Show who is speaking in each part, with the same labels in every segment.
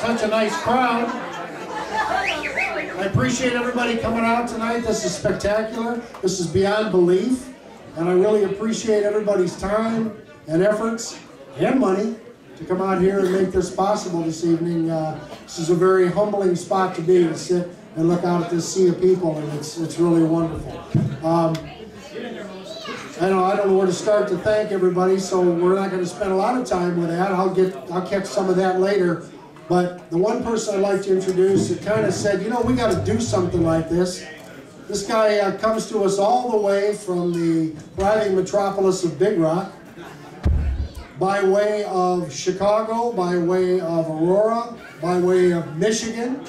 Speaker 1: such a nice crowd. I appreciate everybody coming out tonight. This is spectacular. This is beyond belief. And I really appreciate everybody's time and efforts and money to come out here and make this possible this evening. This is a very humbling spot to be, to sit and look out at this sea of people, and it's really wonderful. I don't know where to start to thank everybody, so we're not going to spend a lot of time with that. I'll catch some of that later. But the one person I'd like to introduce that kind of said, you know, we got to do something like this. This guy comes to us all the way from the thriving metropolis of Big Rock, by way of Chicago, by way of Aurora, by way of Michigan,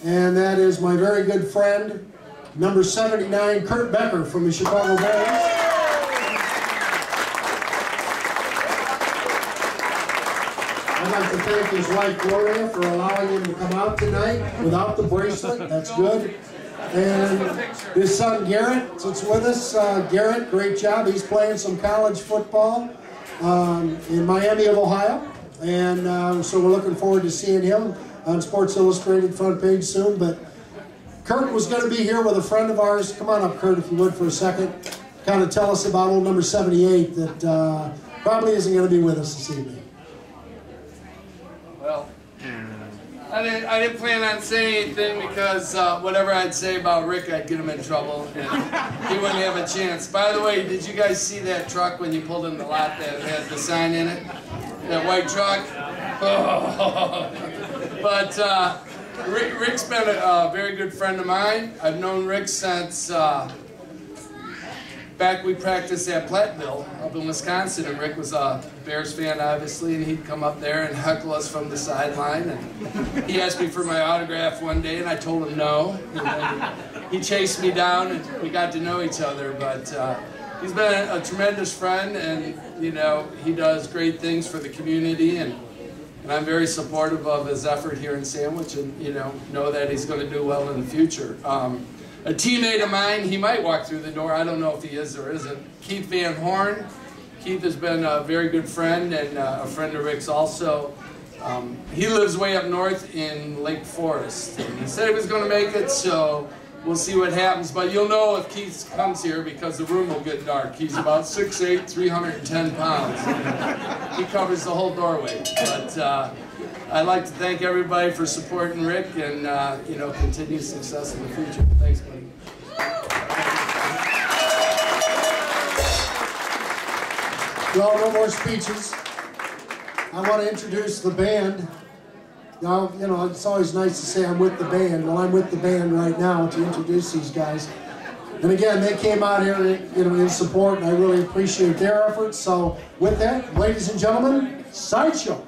Speaker 1: and that is my very good friend, number 79, Kurt Becker from the Chicago Bears. I'd like to thank his wife, Gloria, for allowing him to come out tonight without the bracelet. That's good. And his son, Garrett, sits with us. Garrett, great job. He's playing some college football in Miami of Ohio. And so we're looking forward to seeing him on Sports Illustrated front page soon. But Kurt was going to be here with a friend of ours. Come on up, Kurt, if you would, for a second. Kind of tell us about old number 78 that probably isn't going to be with us this evening.
Speaker 2: Well, I didn't plan on saying anything because whatever I'd say about Rick, I'd get him in trouble, and he wouldn't have a chance. By the way, did you guys see that truck when you pulled in the lot that had the sign in it? That white truck? Oh. But Rick's been a very good friend of mine. I've known Rick since back we practiced at Platteville up in Wisconsin, and Rick was a Bears fan, obviously, and he'd come up there and heckle us from the sideline. And he asked me for my autograph one day, and I told him no. And then he chased me down, and we got to know each other. But he's been a tremendous friend, and you know, he does great things for the community, and I'm very supportive of his effort here in Sandwich, and you know that he's going to do well in the future. A teammate of mine, he might walk through the door, I don't know if he is or isn't, Keith Van Horn. Keith has been a very good friend and a friend of Rick's also. He lives way up north in Lake Forest. And he said he was going to make it, so we'll see what happens. But you'll know if Keith comes here because the room will get dark. He's about 6'8", 310 pounds. He covers the whole doorway. But I'd like to thank everybody for supporting Rick and you know, continued success in the future. Thanks, buddy.
Speaker 1: Well, no more speeches. I want to introduce the band. Now, you know, it's always nice to say I'm with the band. Well, I'm with the band right now to introduce these guys. And again, they came out here, you know, in support, and I really appreciate their efforts. So, with that, ladies and gentlemen, Sideshow.